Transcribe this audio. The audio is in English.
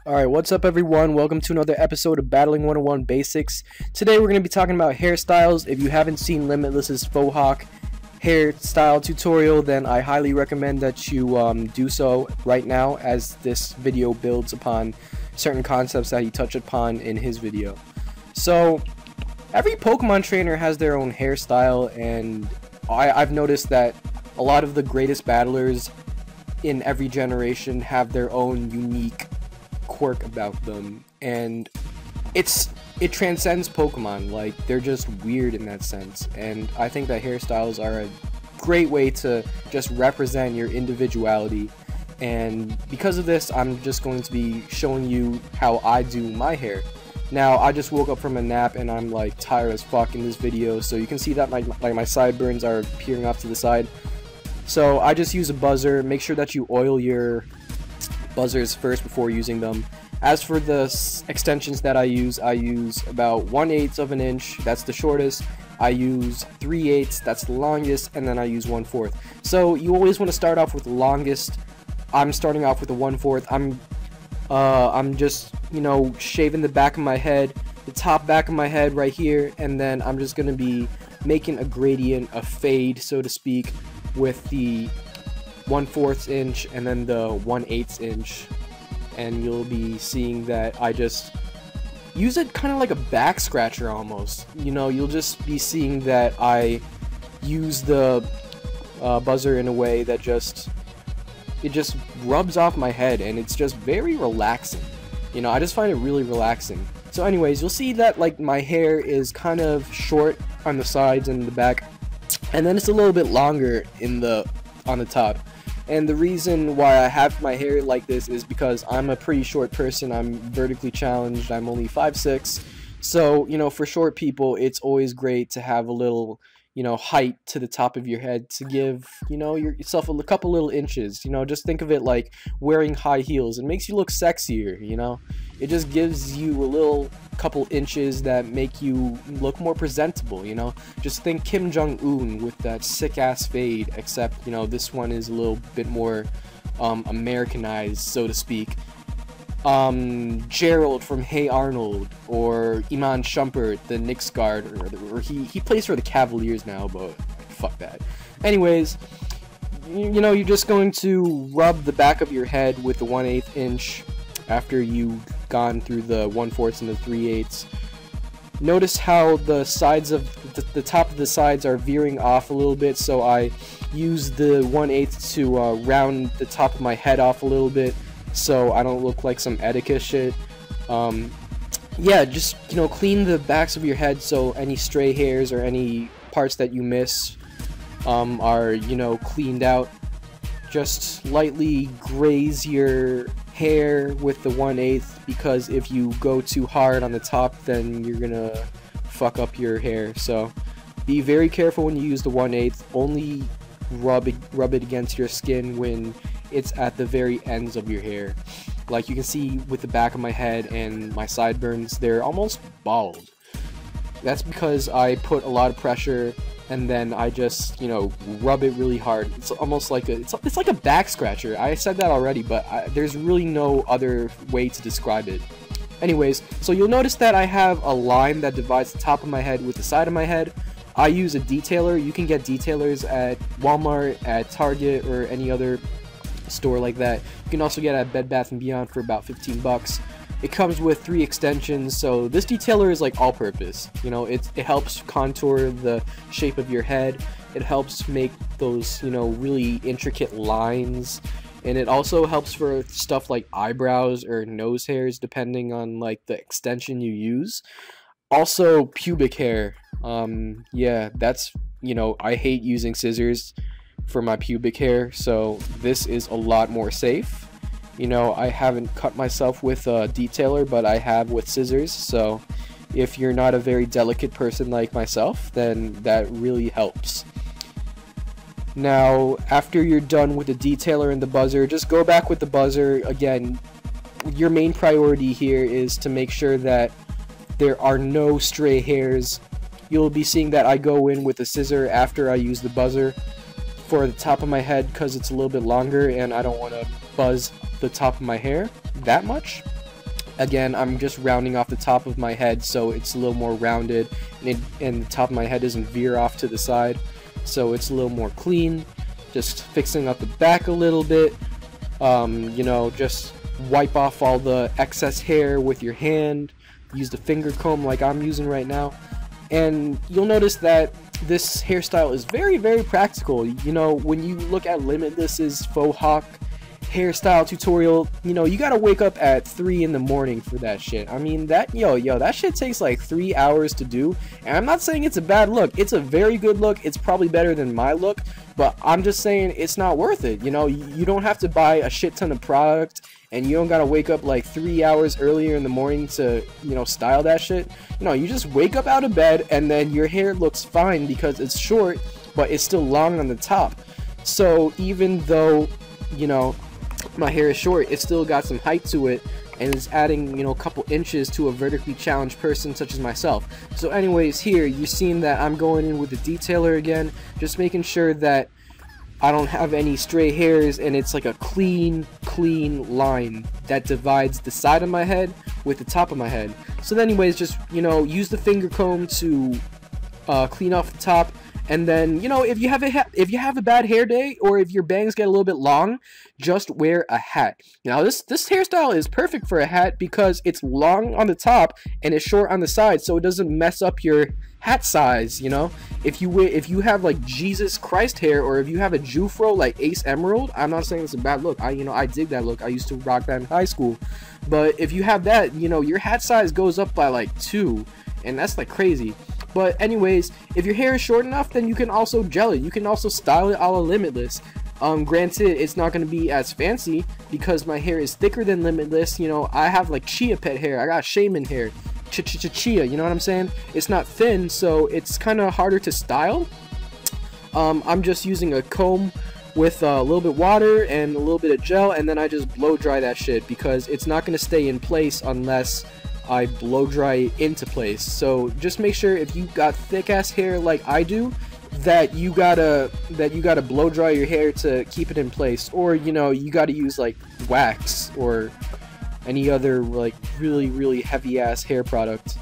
Alright, what's up everyone? Welcome to another episode of Battling 101 Basics. Today we're going to be talking about hairstyles. If you haven't seen Limitless's Faux Hawk hairstyle tutorial, then I highly recommend that you do so right now, as this video builds upon certain concepts that he touched upon in his video. So, every Pokemon trainer has their own hairstyle, and I've noticed that a lot of the greatest battlers in every generation have their own unique quirk about them, and it transcends Pokemon. Like, they're just weird in that sense, and I think that hairstyles are a great way to just represent your individuality. And because of this, I'm just going to be showing you how I do my hair. Now, I just woke up from a nap and I'm like tired as fuck in this video, so you can see that my sideburns are peering off to the side. So I just use a buzzer. Make sure that you oil your buzzers first before using them. As for the extensions that I use about 1/8 of an inch, that's the shortest. I use 3/8, that's the longest, and then I use 1/4. So you always want to start off with the longest. I'm starting off with the 1/4. I'm just, you know, shaving the back of my head, the top back of my head right here, and then I'm just gonna be making a gradient, a fade, so to speak, with the 1/4 inch and then the 1/8 inch, and you'll be seeing that I just use it kind of like a back scratcher almost. You know, you'll just be seeing that I use the buzzer in a way that it just rubs off my head, and it's just very relaxing. You know, I just find it really relaxing. So anyways, you'll see that like my hair is kind of short on the sides and the back, and then it's a little bit longer on the top. And the reason why I have my hair like this is because I'm a pretty short person. I'm vertically challenged. I'm only 5'6". So, you know, for short people, it's always great to have a little, you know, height to the top of your head to give, you know, yourself a couple little inches. You know, just think of it like wearing high heels. It makes you look sexier, you know. It just gives you a little couple inches that make you look more presentable, you know. Just think Kim Jong-un with that sick-ass fade, except, you know, this one is a little bit more Americanized, so to speak. Gerald from Hey Arnold, or Iman Shumpert, the Knicks guard, or he plays for the Cavaliers now, but fuck that. Anyways, you know, you're just going to rub the back of your head with the 1/8 inch after you've gone through the 1/4 and the 3/8. Notice how the sides of the top of the sides are veering off a little bit, so I use the 1/8 to round the top of my head off a little bit, so I don't look like some etiquette shit. Yeah, just, you know, clean the backs of your head so any stray hairs or any parts that you miss are, you know, cleaned out. Just lightly graze your hair with the 1/8, because if you go too hard on the top, then you're gonna fuck up your hair. So be very careful when you use the 1/8. Only rub it against your skin when it's at the very ends of your hair. Like you can see with the back of my head and my sideburns, they're almost bald. That's because I put a lot of pressure and then I just, you know, rub it really hard. It's almost like it's like a back scratcher. I said that already, but there's really no other way to describe it. Anyways, so you'll notice that I have a line that divides the top of my head with the side of my head. I use a detailer. You can get detailers at Walmart, at Target, or any other store like that. You can also get it at Bed Bath & Beyond for about 15 bucks. It comes with 3 extensions, so this detailer is like all-purpose. You know, it helps contour the shape of your head. It helps make those, you know, really intricate lines, and it also helps for stuff like eyebrows or nose hairs, depending on like the extension you use. Also, pubic hair. Yeah, that's, you know, I hate using scissors for my pubic hair, so this is a lot more safe. You know, I haven't cut myself with a detailer, but I have with scissors, so if you're not a very delicate person like myself, then that really helps. Now, after you're done with the detailer and the buzzer, just go back with the buzzer. Again, your main priority here is to make sure that there are no stray hairs. You'll be seeing that I go in with a scissor after I use the buzzer for the top of my head because it's a little bit longer and I don't want to buzz the top of my hair that much. Again, I'm just rounding off the top of my head so it's a little more rounded, and the top of my head doesn't veer off to the side, so it's a little more clean. Just fixing up the back a little bit. You know, just wipe off all the excess hair with your hand. Use the finger comb like I'm using right now, and you'll notice that this hairstyle is very, very practical. You know, when you look at Limitless's faux hawk hairstyle tutorial, you know, you gotta wake up at 3 in the morning for that shit. I mean, that that shit takes like 3 hours to do, and I'm not saying it's a bad look. It's a very good look. It's probably better than my look, but I'm just saying it's not worth it. You know, you don't have to buy a shit ton of product, and you don't gotta wake up like 3 hours earlier in the morning to, you know, style that shit. No, you just wake up out of bed, and then your hair looks fine because it's short, but it's still long on the top. So even though, you know, my hair is short, it still got some height to it, and is adding, you know, a couple inches to a vertically challenged person such as myself. So anyways, here you're seeing that I'm going in with the detailer again, just making sure that I don't have any stray hairs, and it's like a clean line that divides the side of my head with the top of my head. So anyways, just, you know, use the finger comb to clean off the top. And then, you know, if you have a bad hair day, or if your bangs get a little bit long, just wear a hat. Now this hairstyle is perfect for a hat because it's long on the top and it's short on the side, so it doesn't mess up your hat size. You know, if you have like Jesus Christ hair, or if you have a Jufro like Ace Emerald, I'm not saying it's a bad look. I dig that look. I used to rock that in high school. But if you have that, you know, your hat size goes up by like 2, and that's like crazy. But anyways, if your hair is short enough, then you can also gel it. You can also style it a la Limitless. Granted, it's not going to be as fancy because my hair is thicker than Limitless. You know, I have like Chia Pet hair. I got shaman hair. Chia, you know what I'm saying? It's not thin, so it's kind of harder to style. I'm just using a comb with a little bit water and a little bit of gel, and then I just blow dry that shit because it's not going to stay in place unless I blow dry it into place. So just make sure, if you got thick ass hair like I do, that you gotta blow dry your hair to keep it in place, or, you know, you gotta use like wax or any other like really heavy ass hair product.